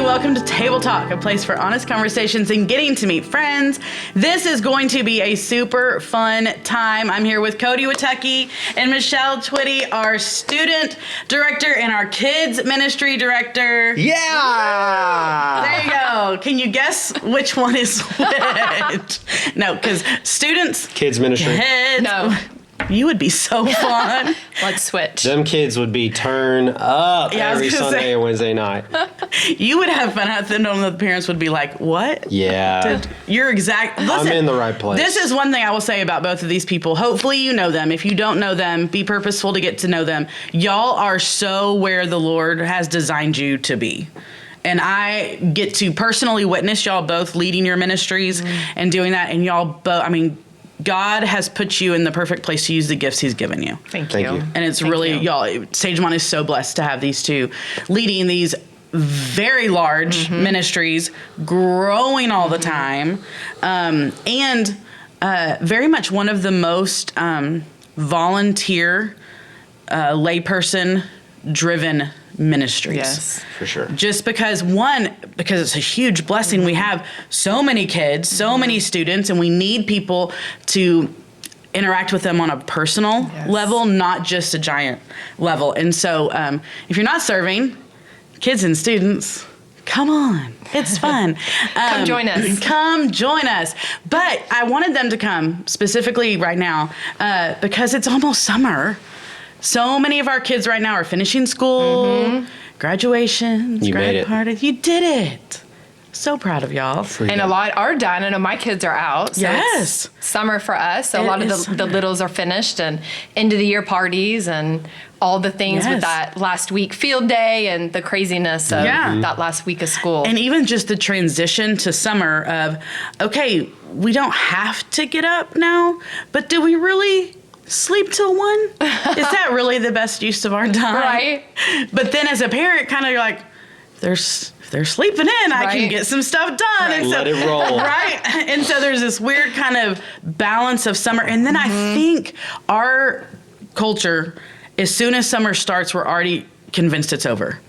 welcome to Table Talk, a place for honest conversations and getting to meet friends. This is going to be a super fun time. I'm here with Cody Witucki and Michelle Twitty, our student director and our kids ministry director. Yeah! There you go. Can you guess which one is which? No, because students... Kids ministry. Kids. No. You would be so fun. Let's switch. Them kids would be turn up every Sunday and Wednesday night. You would have fun. I don't know, the parents would be like, what? Yeah. You're exact. Listen, I'm in the right place. This is one thing I will say about both of these people. Hopefully you know them. If you don't know them, be purposeful to get to know them. Y'all are so where the Lord has designed you to be. And I get to personally witness y'all both leading your ministries and doing that. And y'all both, God has put you in the perfect place to use the gifts he's given you. Thank you. And it's y'all, Sagemont is so blessed to have these two leading these very large ministries, growing all the time, and very much one of the most volunteer, layperson-driven ministries. Yes, for sure. Just because it's a huge blessing. We have so many kids, so many students, and we need people to interact with them on a personal level, not just a giant level. And so if you're not serving kids and students, come on. It's fun. Come join us. Come join us. But I wanted them to come specifically right now because it's almost summer. So many of our kids right now are finishing school, graduations, grad parties. You did it. So proud of y'all. And a lot are done. I know my kids are out. So yes. It's summer for us. So a lot of the littles are finished and end of the year parties and all the things with that last week field day and the craziness of that last week of school. And even just the transition to summer of, okay, we don't have to get up now, but do we really sleep till 1? Is that really the best use of our time? Right. But then as a parent, kind of you're like, if they're sleeping in, I can get some stuff done. Right. And so, let it roll. Right. And so there's this weird kind of balance of summer. And then I think our culture, as soon as summer starts, we're already convinced it's over.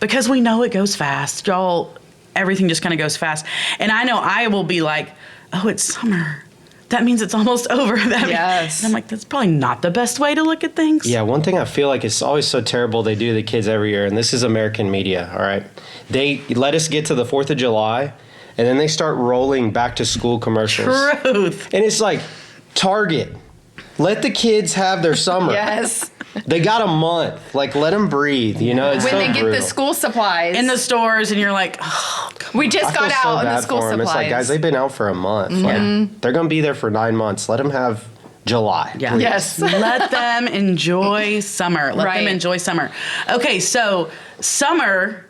Because we know it goes fast. Y'all, everything just kind of goes fast. And I know I will be like, oh, it's summer. That means it's almost over. And I'm like, that's probably not the best way to look at things. Yeah, one thing I feel like is always so terrible they do to the kids every year, and this is American media, all right? They let us get to the 4th of July, and then they start rolling back to school commercials. Truth. And it's like, Target, let the kids have their summer. Yes. They got a month. Like, let them breathe, you know? It's when so they get brutal. the school supplies. In the stores, and you're like, oh, come we just got out in the school supplies. It's like, guys, they've been out for a month. Like, they're going to be there for 9 months. Let them have July. Yeah. Please. Yes. Let them enjoy summer. Let them enjoy summer. Okay, so summer,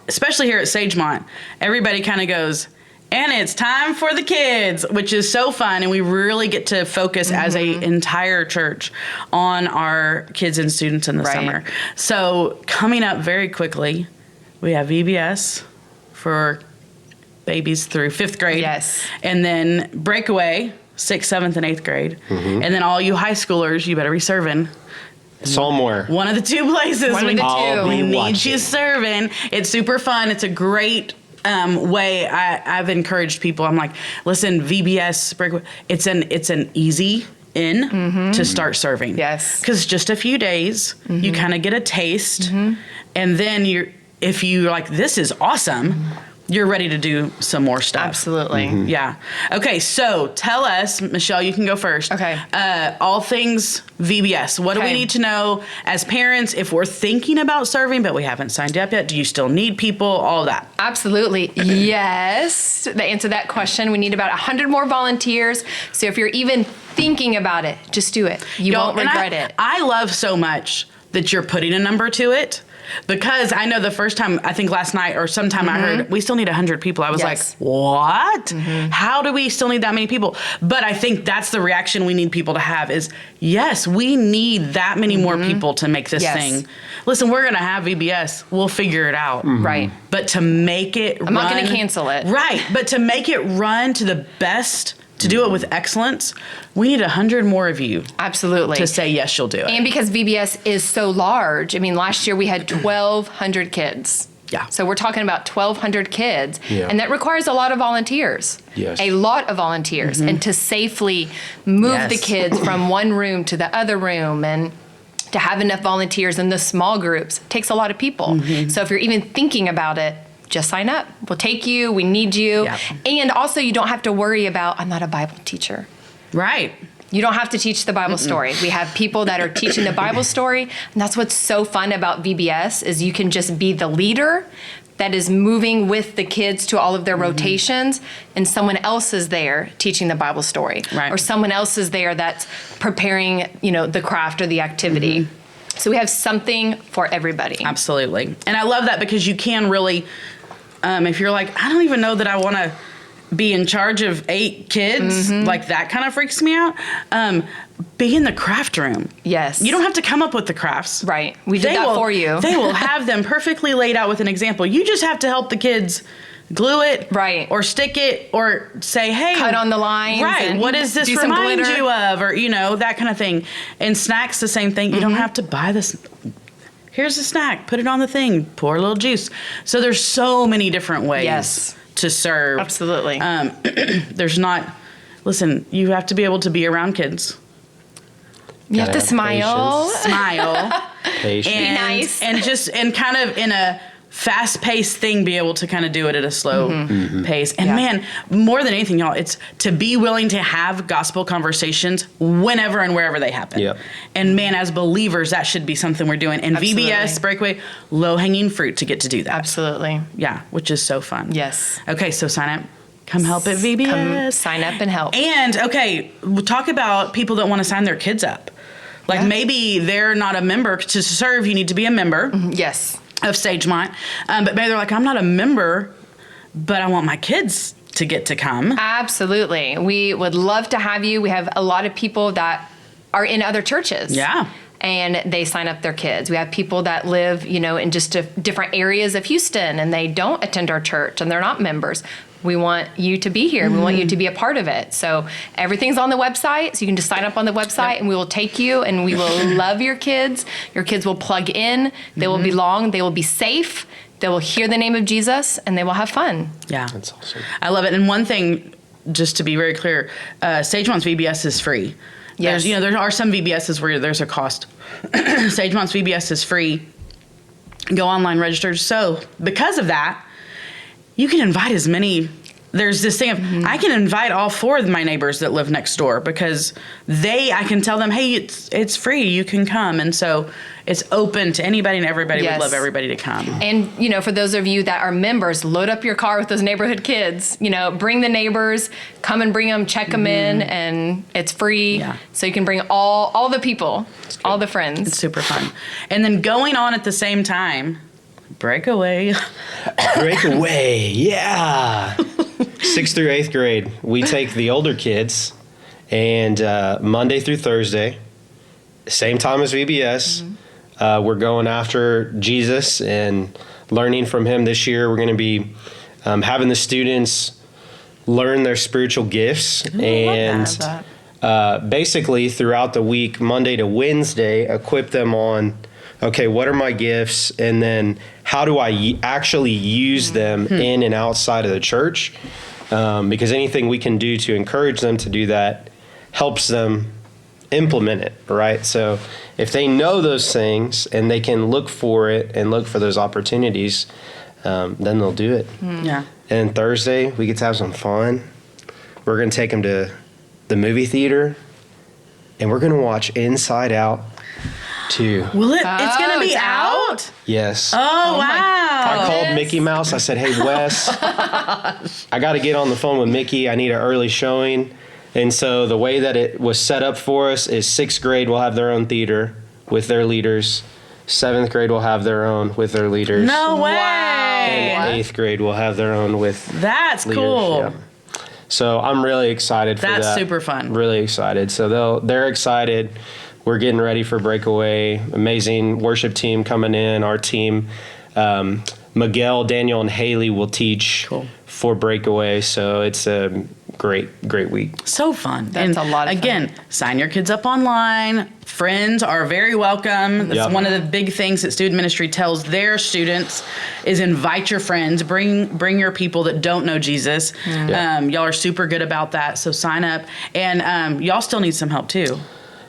especially here at Sagemont, everybody kind of goes, and it's time for the kids, which is so fun. And we really get to focus as a entire church on our kids and students in the summer. So coming up very quickly, we have VBS for babies through 5th grade. Yes. And then Breakaway, 6th, 7th, and 8th grade. And then all you high schoolers, you better be serving. Somewhere. One of the two places. One of the two. We need watching. you serving. It's super fun. It's a great way. I've encouraged people. I'm like, listen, VBS, Breakaway, it's an easy in to start serving. Yes. Because just a few days, you kind of get a taste. And then if you're like, this is awesome, you're ready to do some more stuff. Absolutely. Yeah. Okay, so tell us, Michelle, you can go first. Okay. All things VBS. What do we need to know as parents if we're thinking about serving but we haven't signed up yet? Do you still need people? All of that. Absolutely. Yes. To answer that question, we need about 100 more volunteers. So if you're even thinking about it, just do it. You won't regret it. I love so much that you're putting a number to it. Because I know the first time, I think last night or sometime I heard, we still need 100 people. I was like, what? How do we still need that many people? But I think that's the reaction we need people to have is, yes, we need that many more people to make this thing. Listen, we're going to have VBS. We'll figure it out. Right. But to make it I'm not going to cancel it. Right. But to make it run to the best, to do it with excellence, we need 100 more of you. Absolutely. To say, yes, you'll do it. And because VBS is so large, I mean, last year we had 1,200 kids. Yeah. So we're talking about 1,200 kids, Yeah. and that requires a lot of volunteers. Yes. A lot of volunteers, and to safely move the kids from one room to the other room, and to have enough volunteers in the small groups takes a lot of people. So if you're even thinking about it, just sign up. We'll take you. We need you. Yeah. And also, you don't have to worry about, I'm not a Bible teacher. Right. You don't have to teach the Bible story. We have people that are teaching the Bible story, and that's what's so fun about VBS is you can just be the leader that is moving with the kids to all of their rotations, and someone else is there teaching the Bible story, Right. or someone else is there that's preparing, the craft or the activity. So we have something for everybody. Absolutely. And I love that because you can really, if you're like, I don't even know that I want to be in charge of 8 kids, like that kind of freaks me out. Be in the craft room. Yes. You don't have to come up with the crafts. Right. We did that for you. They will have them perfectly laid out with an example. You just have to help the kids glue it, Right. or stick it, or say, hey, Cut on the lines, right? and What does this do some remind glitter. you of, or that kind of thing. And snacks, the same thing. You don't have to buy this. Here's a snack. Put it on the thing. Pour a little juice. So there's so many different ways Yes. to serve. Absolutely. There's not. Listen, you have to be able to be around kids. You have Gotta to have smile. patience. Smile. Patience. and, nice. and kind of in a fast-paced thing, be able to kind of do it at a slow pace. And Yeah. man, more than anything, y'all, it's to be willing to have gospel conversations whenever and wherever they happen. Yep. And man, as believers, that should be something we're doing. And Absolutely. VBS, Breakaway, low-hanging fruit to get to do that. Absolutely. Yeah, which is so fun. Yes. Okay, so sign up. Come help at VBS. Come sign up and help. And okay, we'll talk about people that want to sign their kids up. Like Yeah. maybe they're not a member. To serve, you need to be a member Yes. of Sagemont. But maybe they're like, I'm not a member, but I want my kids to get to come. Absolutely. We would love to have you. We have a lot of people that are in other churches. Yeah. And they sign up their kids. We have people that live, in just different areas of Houston, and they don't attend our church and they're not members. We want you to be here. We want you to be a part of it. So everything's on the website. So you can just sign up on the website, and we will take you, and we will love your kids. Your kids will plug in. They will belong. They will be safe. They will hear the name of Jesus, and they will have fun. Yeah. That's awesome. I love it. And one thing, just to be very clear, Sagemont's VBS is free. Yes. There are some VBSs where there's a cost. Sagemont's VBS is free. Go online, register. So because of that, you can invite as many. There's this thing of I can invite all 4 of my neighbors that live next door because I can tell them, hey, it's free. You can come. And so it's open to anybody and everybody. Yes. Would love everybody to come. And, for those of you that are members, load up your car with those neighborhood kids. Bring the neighbors, come and bring them, check them in, and it's free. Yeah. So you can bring all the people, all the friends. It's super fun. And then going on at the same time, Breakaway. Breakaway, yeah. 6th through 8th grade, we take the older kids, and Monday through Thursday, same time as VBS, we're going after Jesus and learning from him. This year, we're going to be having the students learn their spiritual gifts, and basically throughout the week, Monday to Wednesday, equip them on, okay, what are my gifts? And then how do I actually use them in and outside of the church? Because anything we can do to encourage them to do that helps them implement it, right? So if they know those things and they can look for it and look for those opportunities, then they'll do it. Yeah. And Thursday, we get to have some fun. We're going to take them to the movie theater, and we're going to watch Inside Out 2. Will it? It's going to be it's out? Yes. Oh, wow. I called Mickey Mouse. I said, hey, Wes, I got to get on the phone with Mickey. I need an early showing. And so the way that it was set up for us is 6th grade will have their own theater with their leaders. 7th grade will have their own with their leaders. No way. And 8th grade will have their own with That's leaders. cool. Yeah. So I'm really excited for that. That's super fun. Really excited. So they're excited. We're getting ready for Breakaway. Amazing worship team coming in. Our team, Miguel, Daniel, and Haley will teach for Breakaway. So it's a great week. So fun. That's a lot of fun. Again, sign your kids up online. Friends are very welcome. That's one of the big things that student ministry tells their students is invite your friends, bring your people that don't know Jesus. Y'all are super good about that, so sign up. And y'all still need some help too.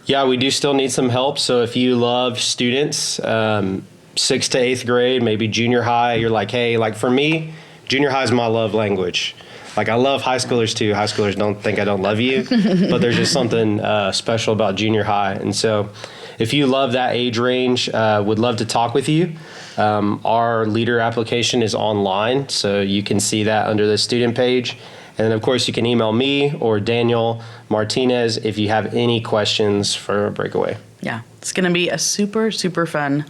Yeah, we do still need some help. So if you love students, 6th to 8th grade, maybe junior high, you're like, hey, like for me, junior high is my love language. Like I love high schoolers too. High schoolers don't think I don't love you, but there's just something special about junior high. And so if you love that age range, would love to talk with you. Our leader application is online, so you can see that under the student page. And then, of course, you can email me or Daniel Martinez if you have any questions for Breakaway. Yeah, it's going to be a super fun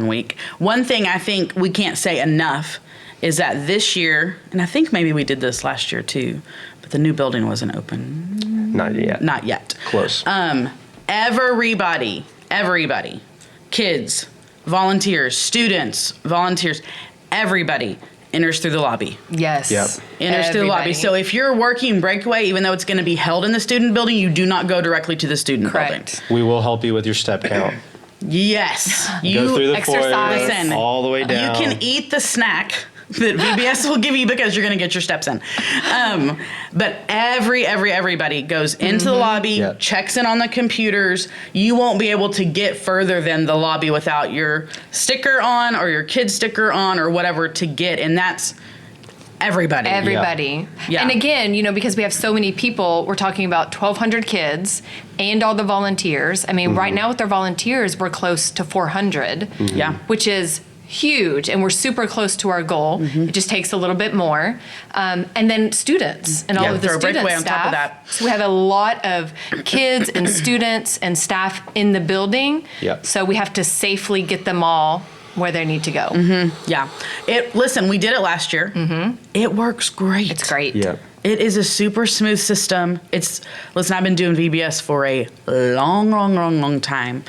week. One thing I think we can't say enough is that this year, and I think maybe we did this last year too, but the new building wasn't open. Not yet. Not yet. Close. Everybody, kids, volunteers, students, volunteers, everybody enters through the lobby. Yes. Yep. Enters through the lobby. So if you're working Breakaway, even though it's going to be held in the student building, you do not go directly to the student building. We will help you with your step count. Yes. Go through the exercise. foyer, all the way down. You can eat the snack that VBS will give you because you're going to get your steps in. But everybody goes into the lobby, checks in on the computers. You won't be able to get further than the lobby without your sticker on or your kid's sticker on or whatever to get. And that's everybody. Yeah. And again, because we have so many people, we're talking about 1,200 kids and all the volunteers. I mean, right now with our volunteers, we're close to 400. Yeah. Which is huge, and we're super close to our goal. It just takes a little bit more. And then students and all of the throw student Breakaway on staff. top of that. So we have a lot of kids and students and staff in the building. Yep. So we have to safely get them all where they need to go. Yeah. Listen, we did it last year. It works great. It's great. Yeah. It is a super smooth system. Listen, I've been doing VBS for a long time.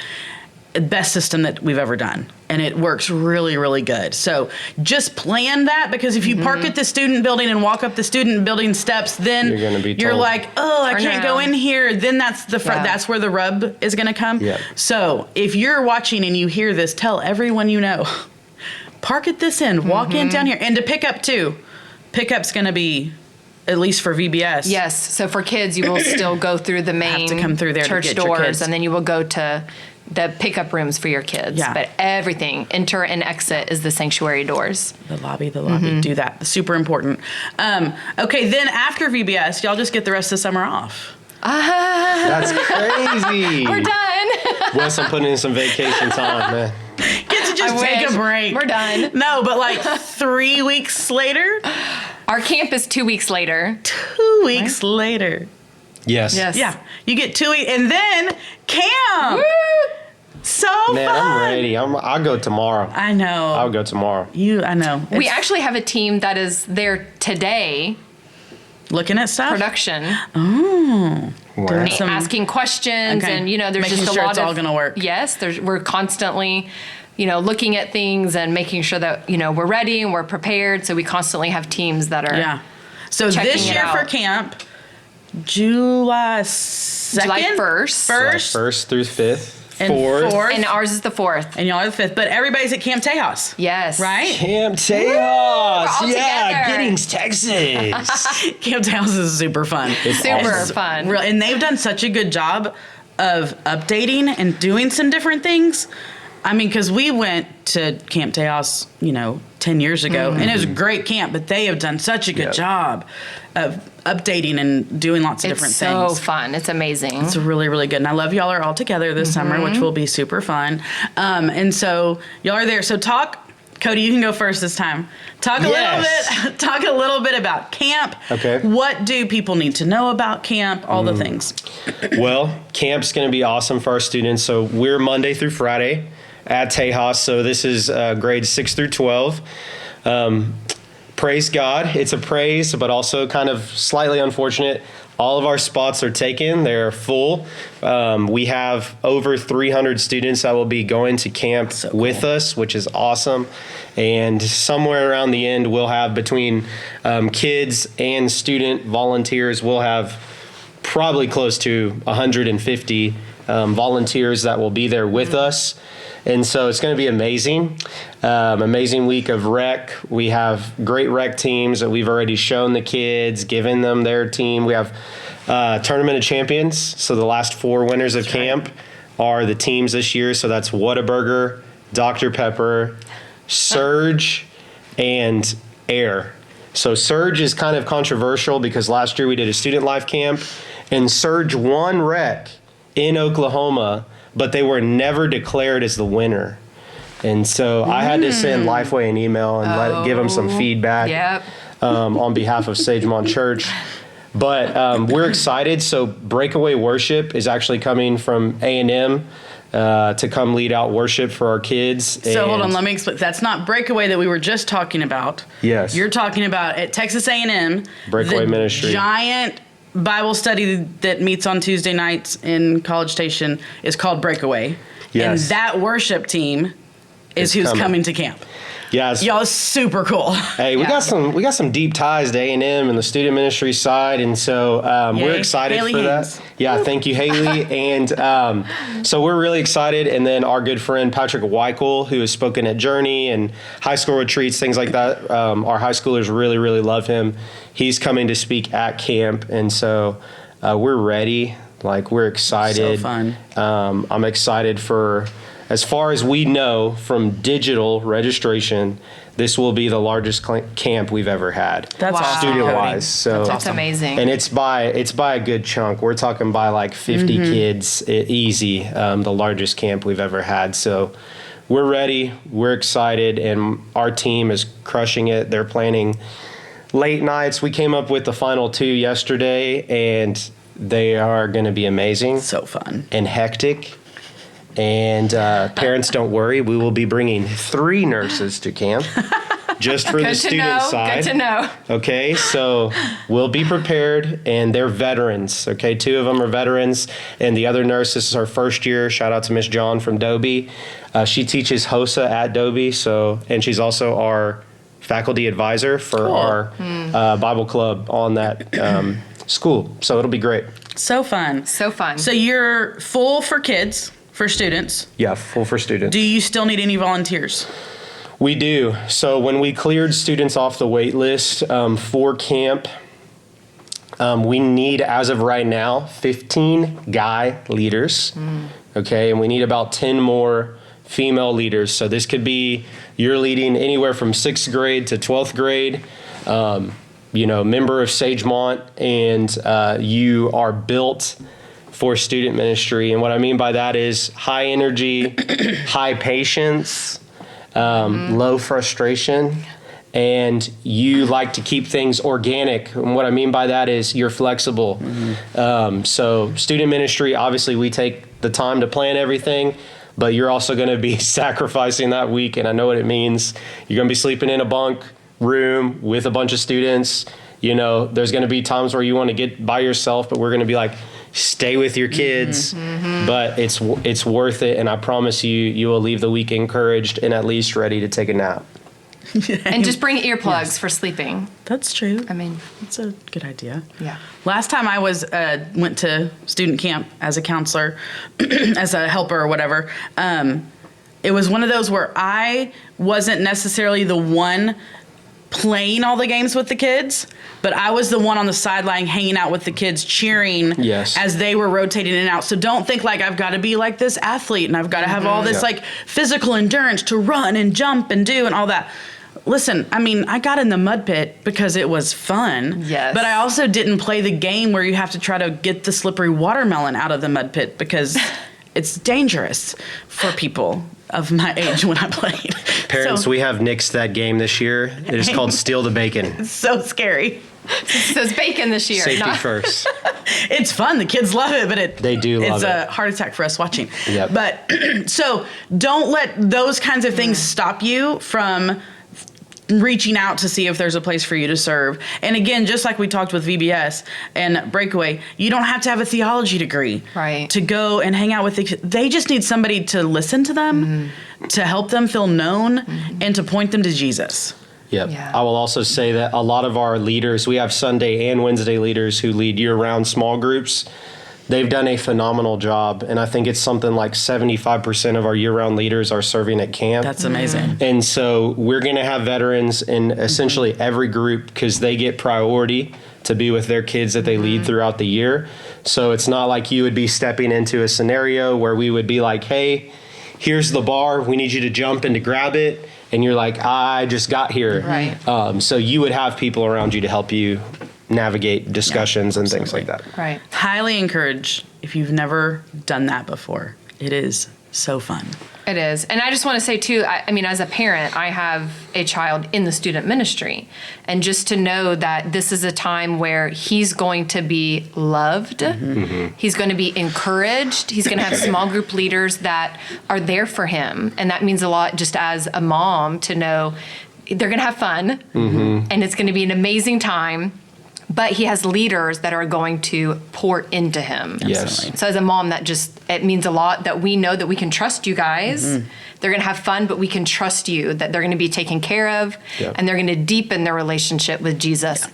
Best system that we've ever done. And it works really good. So just plan that, because if you park at the student building and walk up the student building steps, then You're gonna be told. like, oh, I Turn can't go around. in here. Then that's that's where the rub is going to come. Yeah. So if you're watching and you hear this, tell everyone you know, park at this end, walk in down here. And to pick up too. Pickup's going to be, at least for VBS. Yes. So for kids, you will still go through the main to come through there to church get your doors, kids. and then you will go to the pickup rooms for your kids. Yeah. But everything, enter and exit, is the sanctuary doors. The lobby. Do that. Super important. Okay, then after VBS, y'all just get the rest of the summer off. That's crazy. We're done. Wes, I'm putting in some vacation time, man. Get to just I take wish. a break. We're done. No, but like 3 weeks later, Our camp is 2 weeks later. 2 weeks later. Yes. Yes. Yeah, you get 2 weeks, and then camp. Woo! So Man, fun. I'm ready. I'll go tomorrow. I know. I'll go tomorrow. I know. We It's actually have a team that is there today, looking at stuff. production, Wow. Some- asking questions, Okay. and there's Making just a sure lot it's of all gonna work. Yes, we're constantly, looking at things and making sure that we're ready and we're prepared. So we constantly have teams that are Yeah. So Checking this it year for out. camp, July 2nd? July 1st. July 1st through 5th. And 4th. and ours is the 4th. And y'all are the 5th. But everybody's at Camp Tejas. Yes. Right? Camp Tejas. all Yeah, together. Giddings, Texas. Camp Tejas is super fun. It's Super awesome. fun. And they've done such a good job of updating and doing some different things. I mean, because we went to Camp Tejas, 10 years ago, and it was a great camp, but they have done such a good Yep. job of updating and doing lots of It's different so things. fun. It's amazing. It's really, really good. And I love y'all are all together this summer, which will be super fun. And so y'all are there. So Cody, you can go first this time. Talk a little bit about camp. Okay. What do people need to know about camp? All the things. Well, camp's going to be awesome for our students. So we're Monday through Friday at Tejas. So this is grades 6 through 12. praise God. It's a praise, but also kind of slightly unfortunate. All of our spots are taken. They're full. We have over 300 students that will be going to camp with us, which is awesome. And somewhere around the end, we'll have between kids and student volunteers, we'll have probably close to 150 volunteers that will be there with us. And so it's going to be amazing. Amazing week of rec. We have great rec teams that we've already shown the kids, given them their team. We have Tournament of Champions. So the last 4 winners of camp are the teams this year. So that's Whataburger, Dr. Pepper, Surge, and Air. So Surge is kind of controversial because last year we did a student life camp, and Surge won rec in Oklahoma, but they were never declared as the winner. And so I had to send Lifeway an email and give them some feedback on behalf of Sagemont Church. But we're excited. So Breakaway Worship is actually coming from A&M to come lead out worship for our kids. So hold on, let me explain. That's not Breakaway that we were just talking about. Yes. You're talking about at Texas A&M. Breakaway Ministry. Giant Bible study that meets on Tuesday nights in College Station is called Breakaway. Yes. And that worship team is who's coming to camp. Yes. Y'all, super cool. Hey, we got some deep ties to A&M and the student ministry side, and so we're excited Haley for Haynes. that. Yeah, thank you, Haley. And so we're really excited. And then our good friend Patrick Weichel, who has spoken at Journey and high school retreats, things like that. Our high schoolers really, really love him. He's coming to speak at camp, and so we're ready. Like, we're excited. So fun. I'm excited for. As far as we know from digital registration, this will be the largest camp we've ever had. That's awesome. Student-wise. So That's awesing. And it's by a good chunk. We're talking by like 50 kids easy, the largest camp we've ever had. So we're ready. We're excited. And our team is crushing it. They're planning late nights. We came up with the final 2 yesterday, and they are going to be amazing. So fun. And hectic. And parents, don't worry. We will be bringing 3 nurses to camp just for the student side. Good to know. Okay, so we'll be prepared, and they're veterans. Okay, 2 of them are veterans, and the other nurse, this is her first year. Shout out to Miss John from Dobie. She teaches HOSA at Dobie, and she's also our faculty advisor for our Bible club on that school. So it'll be great. So fun. So fun. So you're full for kids. For students. Yeah, full for students. Do you still need any volunteers? We do. So when we cleared students off the wait list for camp, we need, as of right now, 15 guy leaders. Okay, and we need about 10 more female leaders. So this could be, you're leading anywhere from 6th grade to 12th grade, member of Sagemont, and you are built for student ministry. And what I mean by that is high energy, high patience, low frustration, and you like to keep things organic. And what I mean by that is you're flexible. So student ministry, obviously we take the time to plan everything, but you're also going to be sacrificing that week. And I know what it means. You're going to be sleeping in a bunk room with a bunch of students. There's going to be times where you want to get by yourself, but we're going to be like, stay with your kids, but it's worth it, and I promise you will leave the week encouraged and at least ready to take a nap. And just bring earplugs for sleeping. That's true. I mean, that's a good idea. Yeah. Last time I went to student camp as a counselor, as a helper or whatever, it was one of those where I wasn't necessarily the one playing all the games with the kids, but I was the one on the sideline hanging out with the kids, cheering as they were rotating in and out. So don't think like I've got to be like this athlete and I've got to have all this like physical endurance to run and jump and do and all that. Listen, I mean, I got in the mud pit because it was fun. Yes. But I also didn't play the game where you have to try to get the slippery watermelon out of the mud pit because it's dangerous for people of my age when I played. Parents, we have nixed that game this year. It is called Steal the Bacon. It's so scary. So it's bacon this year. Safety first. It's fun. The kids love it, but they do love it's it. a heart attack for us watching. Yep. But so don't let those kinds of things stop you from reaching out to see if there's a place for you to serve. And again, just like we talked with VBS and Breakaway, you don't have to have a theology degree to go and hang out with they just need somebody to listen to them, to help them feel known, and to point them to Jesus. Yep. Yeah. I will also say that a lot of our leaders, we have Sunday and Wednesday leaders who lead year-round small groups. They've done a phenomenal job, and I think it's something like 75% of our year-round leaders are serving at camp. That's amazing. And so we're going to have veterans in essentially every group because they get priority to be with their kids that they lead throughout the year. So it's not like you would be stepping into a scenario where we would be like, hey, here's the bar, we need you to jump and to grab it. And you're like, I just got here. Right. So you would have people around you to help you navigate discussions and things like that. Right. Highly encourage if you've never done that before. It is so fun. It is. And I just want to say, too, I mean, as a parent, I have a child in the student ministry. And just to know that this is a time where he's going to be loved. He's going to be encouraged. He's going to have small group leaders that are there for him. And that means a lot just as a mom to know they're going to have fun. And it's going to be an amazing time. But he has leaders that are going to pour into him. Yes. So as a mom, it means a lot that we know that we can trust you guys. They're going to have fun, but we can trust you that they're going to be taken care of, and they're going to deepen their relationship with Jesus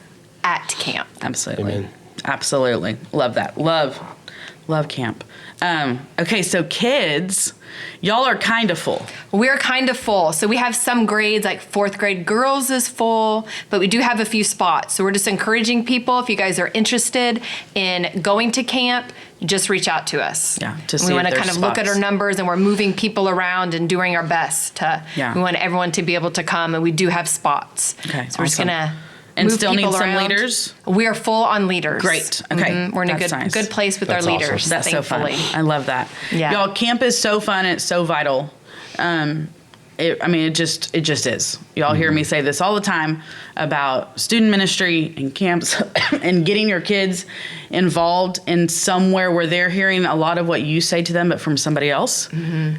at camp. Absolutely. Amen. Absolutely. Love that. Love camp. Okay, so kids, y'all are kind of full. We're kind of full. So we have some grades, like 4th grade girls is full, but we do have a few spots. So we're just encouraging people, if you guys are interested in going to camp, just reach out to us. Yeah, to see we if want to there's kind of look at spots. our numbers, and we're moving people around and doing our best. We want everyone to be able to come, and we do have spots. Okay, so we're just going to and still need some leaders? We are full on leaders. Great. Okay. We're in a good place with our leaders. Awesome. That's thankfully. so fun. I love that. Yeah. Y'all, camp is so fun and it's so vital. It just is. Y'all hear me say this all the time about student ministry and camps and getting your kids involved in somewhere where they're hearing a lot of what you say to them, but from somebody else.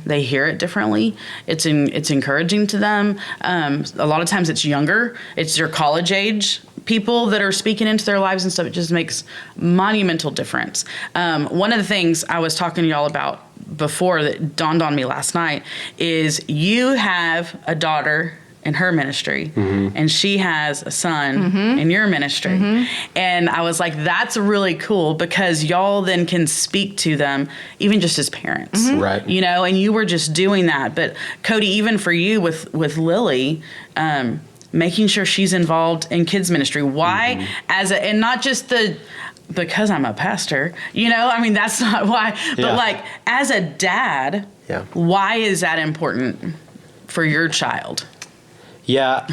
They hear it differently. It's encouraging to them. A lot of times it's younger. It's your college age people that are speaking into their lives and stuff. It just makes monumental difference. One of the things I was talking to y'all about before that dawned on me last night is you have a daughter in her ministry and she has a son in your ministry. And I was like, that's really cool because y'all then can speak to them even just as parents. Right. You know, and you were just doing that. But Cody, even for you with Lily, making sure she's involved in kids ministry. Why? And not just because I'm a pastor, you know, I mean, that's not why, but like as a dad, why is that important for your child? Yeah.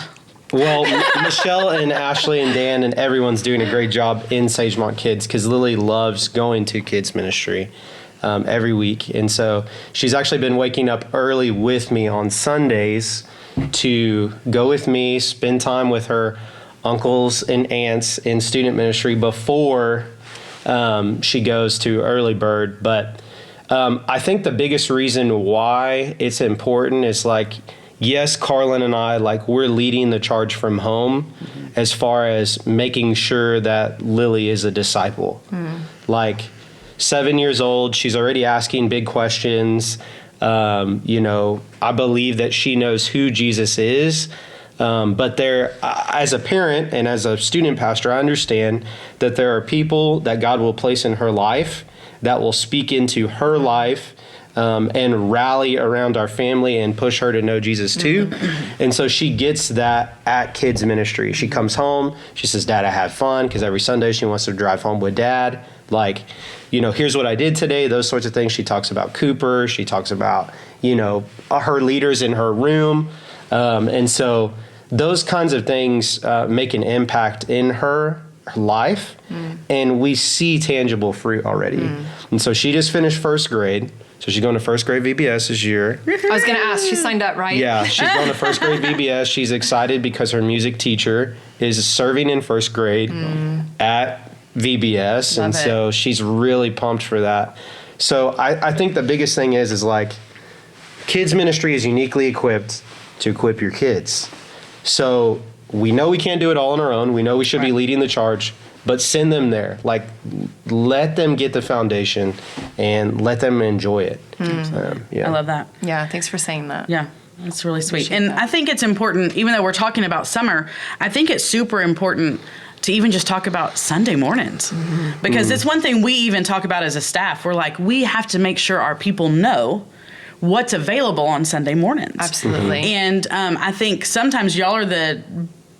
Well, Michelle and Ashley and Dan and everyone's doing a great job in Sagemont Kids because Lily loves going to kids ministry every week. And so she's actually been waking up early with me on Sundays to go with me, spend time with her uncles and aunts in student ministry before she goes to early bird. But I think the biggest reason why it's important is like, yes, Carlin and I, like we're leading the charge from home as far as making sure that Lily is a disciple. Like 7 years old, she's already asking big questions. You know, I believe that she knows who Jesus is. But as a parent and as a student pastor, I understand that there are people that God will place in her life that will speak into her life and rally around our family and push her to know Jesus too. And so she gets that at kids ministry. She comes home, she says, Dad, I have fun, because every Sunday she wants to drive home with Dad. Like, you know, here's what I did today, those sorts of things. She talks about Cooper. She talks about, you know, her leaders in her room. And so those kinds of things make an impact in her life. And we see tangible fruit already. And so she just finished first grade. So she's going to first grade VBS this year. I was going to ask, she signed up, right? Yeah, she's going to first grade VBS. She's excited because her music teacher is serving in first grade at VBS. And so she's really pumped for that. So I think the biggest thing is like kids ministry is uniquely equipped to equip your kids. So we know we can't do it all on our own. We know we should be leading the charge, but send them there. Like, let them get the foundation and let them enjoy it. I love that. Yeah, thanks for saying that. Yeah, that's really sweet. And I think it's important, even though we're talking about summer, I think it's super important to even just talk about Sunday mornings. Because it's one thing we even talk about as a staff. We're like, we have to make sure our people know what's available on Sunday mornings. Absolutely. And I think sometimes y'all are the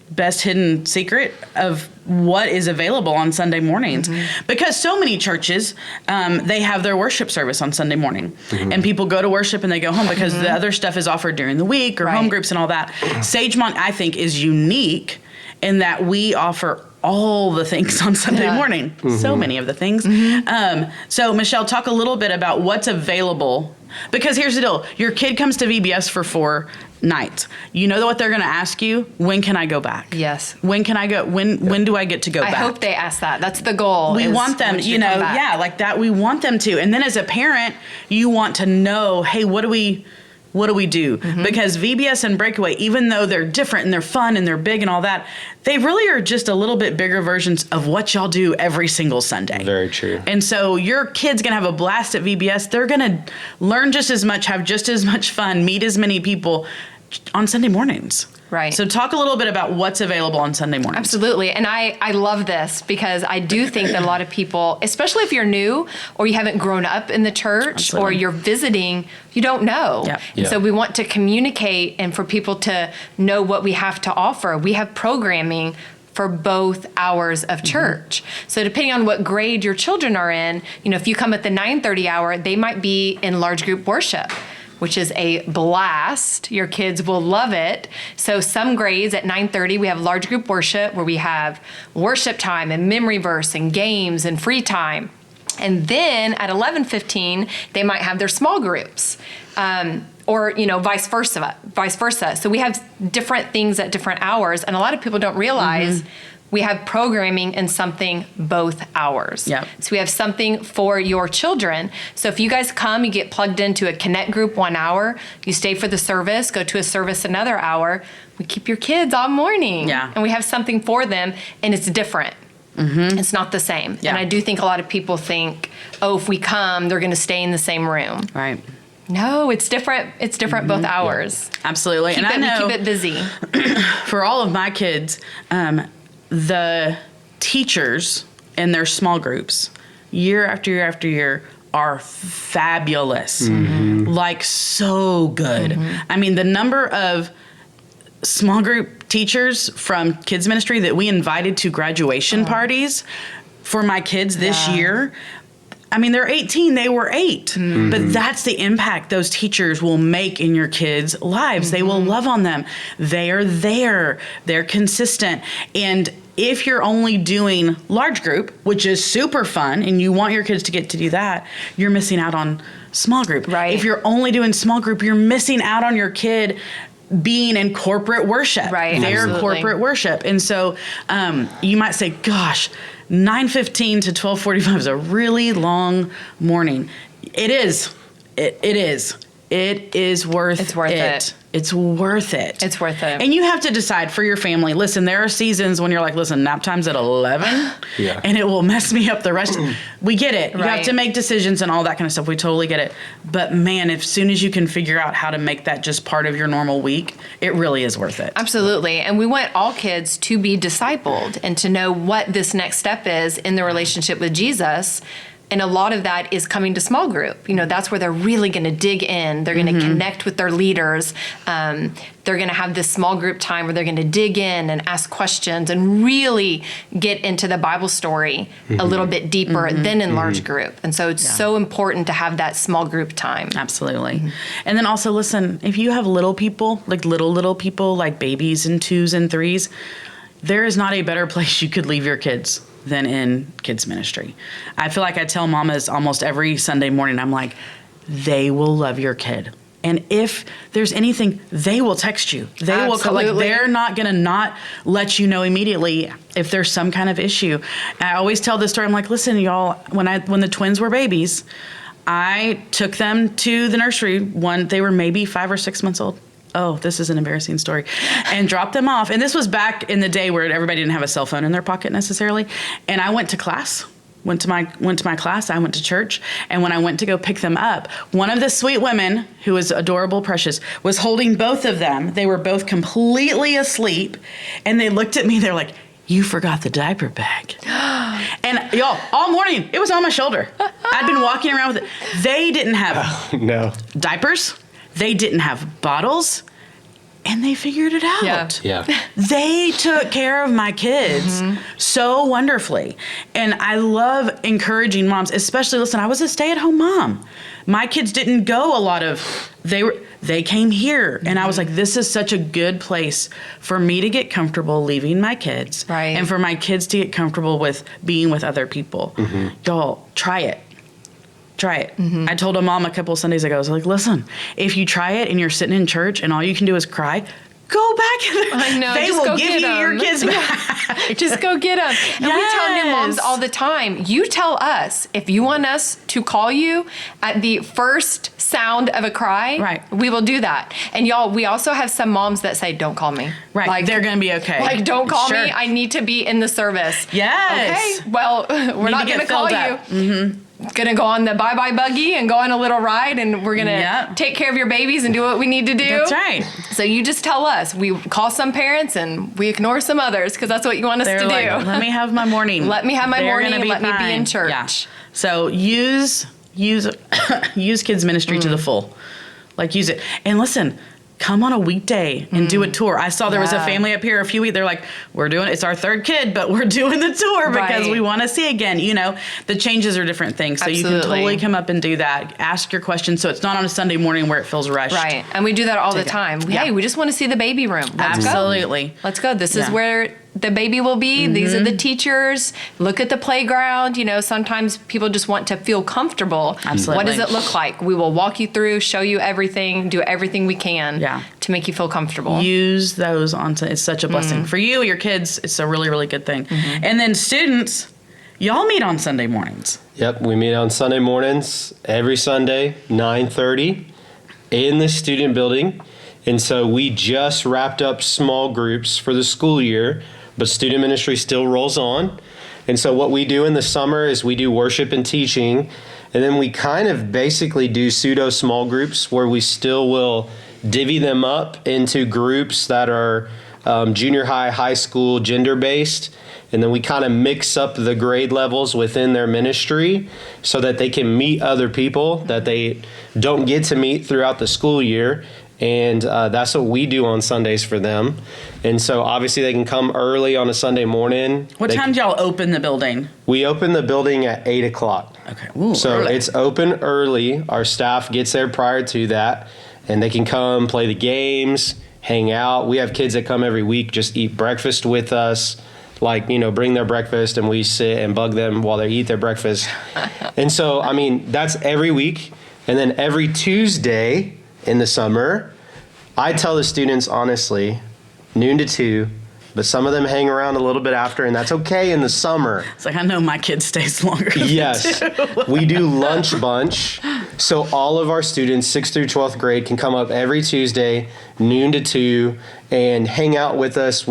best hidden secret of what is available on Sunday mornings, because so many churches, they have their worship service on Sunday morning, and people go to worship and they go home because the other stuff is offered during the week or home groups and all that. Sagemont, I think, is unique in that we offer all the things on Sunday morning. So many of the things. So Michelle, talk a little bit about what's available, because here's the deal. Your kid comes to VBS for 4 nights. You know what they're going to ask you? When can I go back? Yes. When can I go? When do I get to go back? I hope they ask that. That's the goal. We want them, like that. We want them to. And then as a parent, you want to know, hey, what do we do? Because VBS and Breakaway, even though they're different and they're fun and they're big and all that, they really are just a little bit bigger versions of what y'all do every single Sunday. Very true. And so your kid's going to have a blast at VBS. They're going to learn just as much, have just as much fun, meet as many people on Sunday mornings. Right. So talk a little bit about what's available on Sunday mornings. Absolutely. And I love this because I do think that a lot of people, especially if you're new or you haven't grown up in the church or you're visiting, you don't know. Yep. And so we want to communicate and for people to know what we have to offer. We have programming for both hours of church. So depending on what grade your children are in, if you come at the 9:30 hour, they might be in large group worship, which is a blast. Your kids will love it. So some grades at 9:30, we have large group worship where we have worship time and memory verse and games and free time. And then at 11:15, they might have their small groups. Or vice versa. So we have different things at different hours. And a lot of people don't realize we have programming in something both hours. Yep. So we have something for your children. So if you guys come, you get plugged into a connect group 1 hour, you stay for the service, go to a service another hour, we keep your kids all morning. Yeah. And we have something for them, and it's different. It's not the same. Yeah. And I do think a lot of people think, if we come, they're going to stay in the same room. Right. No, it's different. It's different both hours. Absolutely. We keep it busy. For all of my kids, the teachers in their small groups, year after year after year, are fabulous. Like, so good. I mean, the number of small group teachers from kids ministry that we invited to graduation parties for my kids this year, I mean, they're 18, they were 8. But that's the impact those teachers will make in your kids' lives. They will love on them. They are there. They're consistent. And if you're only doing large group, which is super fun, and you want your kids to get to do that, you're missing out on small group. Right. If you're only doing small group, you're missing out on your kid being in corporate worship. Right. Their Absolutely. corporate worship. And so you might say, gosh, 9:15 to 12:45 is a really long morning. It is. It is. It is worth it. It's worth it. It's worth it. It's worth it. And you have to decide for your family. Listen, there are seasons when you're like, listen, nap time's at 11, and it will mess me up the rest. We get it. You have to make decisions and all that kind of stuff. We totally get it. But man, as soon as you can figure out how to make that just part of your normal week, it really is worth it. Absolutely. And we want all kids to be discipled and to know what this next step is in their relationship with Jesus. And a lot of that is coming to small group. That's where they're really going to dig in. They're going to connect with their leaders. They're going to have this small group time where they're going to dig in and ask questions and really get into the Bible story a little bit deeper than in large group. And so it's so important to have that small group time. Absolutely. And then also, listen, if you have little people, like little people, like babies and 2s and 3s, there is not a better place you could leave your kids than in kids ministry. I feel like I tell mamas almost every Sunday morning, I'm like, they will love your kid. And if there's anything, they will text you. They will call. Like, they're not going to not let you know immediately if there's some kind of issue. And I always tell this story. I'm like, listen, y'all, when the twins were babies, I took them to the nursery when they were maybe 5 or 6 months old. oh, this is an embarrassing story, and dropped them off. And this was back in the day where everybody didn't have a cell phone in their pocket necessarily. And I went to class. Went to my class. I went to church, and when I went to go pick them up, one of the sweet women, who was adorable, precious, was holding both of them. They were both completely asleep, and they looked at me. They're like, "You forgot the diaper bag." And y'all, all morning it was on my shoulder. I'd been walking around with it. They didn't have diapers. They didn't have bottles. And they figured it out. Yeah. They took care of my kids so wonderfully. And I love encouraging moms, especially, listen, I was a stay-at-home mom. My kids didn't go a lot of, they came here. And I was like, this is such a good place for me to get comfortable leaving my kids. Right. And for my kids to get comfortable with being with other people. Y'all, try it. Try it. I told a mom a couple of Sundays ago, I was like, listen, if you try it and you're sitting in church and all you can do is cry, go back. I know. They just will go give get you your them. kids back. Just go get them. And we tell new moms Yes. all the time, you tell us, if you want us to call you at the first sound of a cry, Right. we will do that. And y'all, we also have some moms that say, don't call me. Right. Like, they're going to be okay. Like, don't call Sure. me. I need to be in the service. Yes. Okay. Well, we're not going to call you. Gonna go on the bye-bye buggy and go on a little ride, and we're gonna take care of your babies and do what we need to do. That's right. So you just tell us. We call some parents and we ignore some others because that's what you want us They're to like, do. let me have my morning. Let me have my They're morning. gonna be Let me be fine. in church. Yeah. So use kids ministry to the full. Like, use it. And listen, come on a weekday and do a tour. I saw there was a family up here a few weeks. They're like, it's our third kid, but we're doing the tour because Right. we want to see again. You know, the changes are different things. So you can Absolutely. totally come up and do that. Ask your questions. So it's not on a Sunday morning where it feels rushed. Right. And we do that all the Take it. time. Yeah. Hey, we just want to see the baby room. Let's go. Absolutely. Let's go. This is Yeah. where the baby will be. These are the teachers. Look at the playground. You know, sometimes people just want to feel comfortable. Absolutely. What does it look like? We will walk you through, show you everything, do everything we can to make you feel comfortable. Use those it's such a blessing for you, your kids. It's a really, really good thing. And then students, y'all meet on Sunday mornings. Yep, we meet on Sunday mornings every Sunday, 9:30 in the student building. And so we just wrapped up small groups for the school year, but student ministry still rolls on. And so what we do in the summer is we do worship and teaching, and then we kind of basically do pseudo small groups where we still will divvy them up into groups that are junior high, high school, gender-based. And then we kind of mix up the grade levels within their ministry so that they can meet other people that they don't get to meet throughout the school year. And that's what we do on Sundays for them. And so obviously they can come early on a Sunday morning. What time do y'all open the building? We open the building at 8 o'clock. Okay. Ooh, So early. it's open early. Our staff gets there prior to that, and they can come play the games, hang out. We have kids that come every week, just eat breakfast with us. Like, bring their breakfast and we sit and bug them while they eat their breakfast. And so, that's every week. And then every Tuesday in the summer, I tell the students, honestly, noon to 2, but some of them hang around a little bit after, and that's okay in the summer. It's like, I know my kid stays longer. Yes. We do lunch bunch. So all of our students, 6th through 12th grade, can come up every Tuesday, noon to 2, and hang out with us.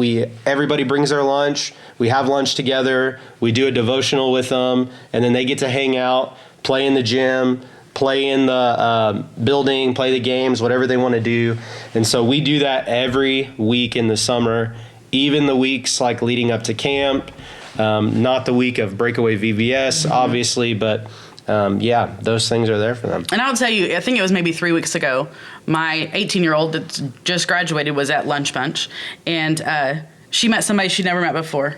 Everybody brings their lunch. We have lunch together. We do a devotional with them, and then they get to hang out, play in the gym, play in the building, play the games, whatever they want to do. And so we do that every week in the summer, even the weeks like leading up to camp, not the week of Breakaway VBS, obviously, but those things are there for them. And I'll tell you, I think it was maybe 3 weeks ago, my 18-year-old that's just graduated was at lunch bunch, and she met somebody she'd never met before.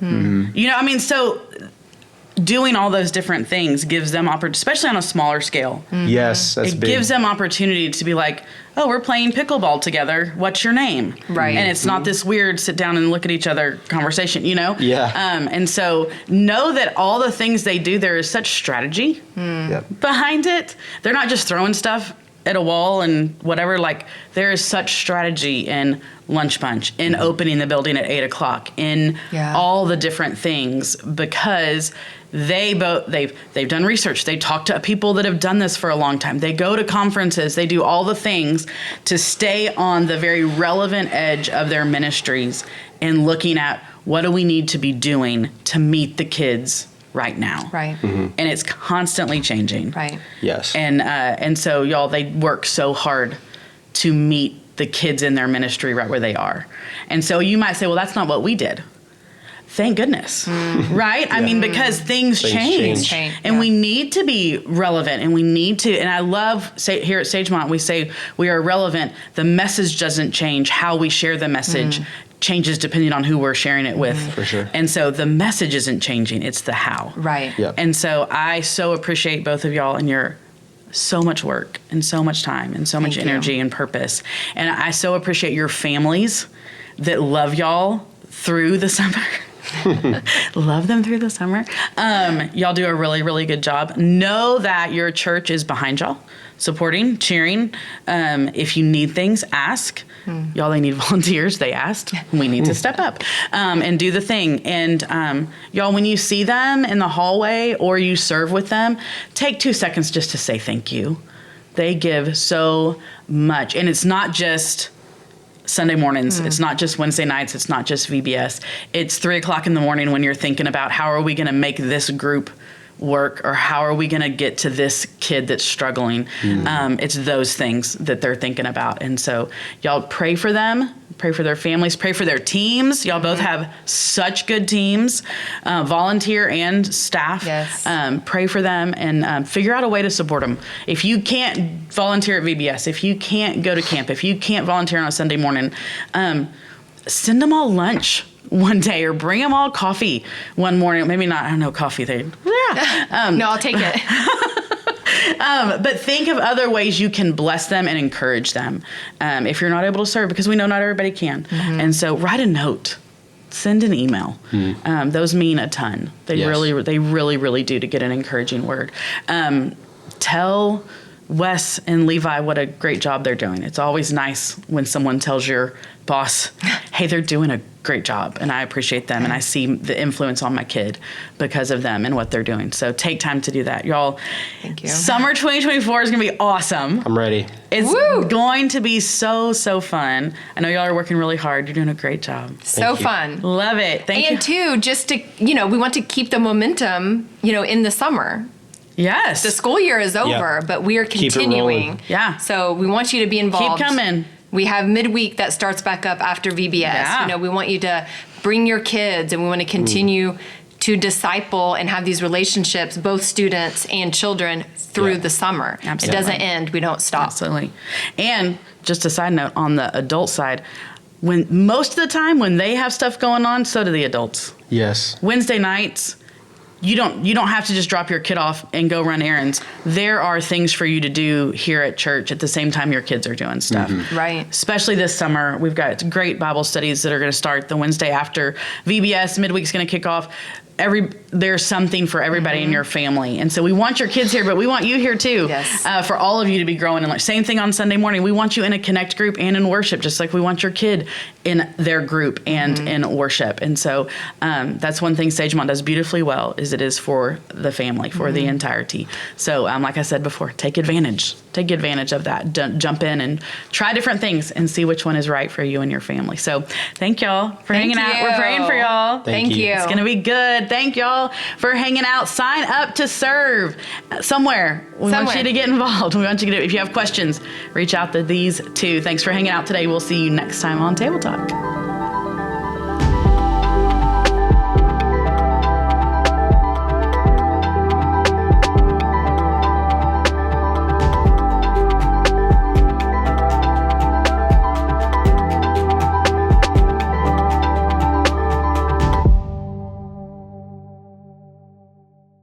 So doing all those different things gives them especially on a smaller scale. Yes, that's It big. gives them opportunity to be like, oh, we're playing pickleball together. What's your name? Right. And it's not this weird sit down and look at each other conversation, Yeah. And so know that all the things they do, there is such strategy Yep. behind it. They're not just throwing stuff at a wall and whatever. Like, there is such strategy in lunch bunch, in opening the building at 8 o'clock, in all the different things, because they've done research. They talk to people that have done this for a long time. They go to conferences. They do all the things to stay on the very relevant edge of their ministries and looking at what do we need to be doing to meet the kids right now. Right. And it's constantly changing. Right. Yes. And so y'all, they work so hard to meet the kids in their ministry right where they are. And so you might say, well, that's not what we did. Thank goodness. Right? I mean, because things change. And we need to be relevant, and we need to, and I love here at Sagemont, we say we are relevant. The message doesn't change. How we share the message changes depending on who we're sharing it with. For sure. And so the message isn't changing. It's the how. Right. Yep. And so I so appreciate both of y'all and your so much work and so much time and so much energy and purpose. And I so appreciate your families that love y'all through the summer. Love them through the summer. Y'all do a really, really good job. Know that your church is behind y'all, supporting, cheering. If you need things, ask. Y'all, they need volunteers. They asked. We need to step up and do the thing. And y'all, when you see them in the hallway or you serve with them, take 2 seconds just to say thank you. They give so much. And it's not just Sunday mornings. It's not just Wednesday nights. It's not just VBS. It's 3:00 in the morning when you're thinking about how are we going to make this group work, or how are we going to get to this kid that's struggling. It's those things that they're thinking about. And so y'all pray for them, pray for their families, pray for their teams. Y'all both have such good teams, volunteer and staff. Yes. Pray for them and figure out a way to support them. If you can't volunteer at VBS, if you can't go to camp, if you can't volunteer on a Sunday morning, send them all lunch one day, or bring them all coffee one morning. Maybe not, I don't know, coffee. No, I'll take it. But think of other ways you can bless them and encourage them if you're not able to serve, because we know not everybody can. And so write a note, send an email. Those mean a ton. They really do, to get an encouraging word. Tell Wes and Levi what a great job they're doing. It's always nice when someone tells your boss, hey, they're doing a great job, and I appreciate them, and I see the influence on my kid because of them and what they're doing. So take time to do that. Y'all, thank you. Summer 2024 is going to be awesome. I'm ready. It's going to be so fun. I know y'all are working really hard. You're doing a great job. So fun. Love it. Thank you. And too, just to, we want to keep the momentum, in the summer. Yes. The school year is over, but we are continuing. Yeah. So we want you to be involved. Keep coming. We have midweek that starts back up after VBS. Yeah. We want you to bring your kids, and we want to continue to disciple and have these relationships, both students and children, through the summer. Absolutely. It doesn't end. We don't stop. Absolutely. And just a side note on the adult side, when most of the time when they have stuff going on, so do the adults. Yes. Wednesday nights, you don't have to just drop your kid off and go run errands. There are things for you to do here at church at the same time your kids are doing stuff. Right. Especially this summer, we've got great Bible studies that are going to start the Wednesday after VBS. Midweek's going to kick off. There's something for everybody in your family. And so we want your kids here, but we want you here too. Yes. For all of you to be growing in life. Same thing on Sunday morning. We want you in a connect group and in worship, just like we want your kid in their group and in worship. And so that's one thing Sagemont does beautifully well, is it is for the family, for the entirety. So like I said before, take advantage of that. Jump in and try different things and see which one is right for you and your family. So thank y'all for hanging out. We're praying for y'all. Thank you. It's going to be good. Thank y'all for hanging out. Sign up to serve somewhere. We want you to get involved. We want you to, if you have questions, reach out to these two. Thanks for hanging out today. We'll see you next time on Table Talk.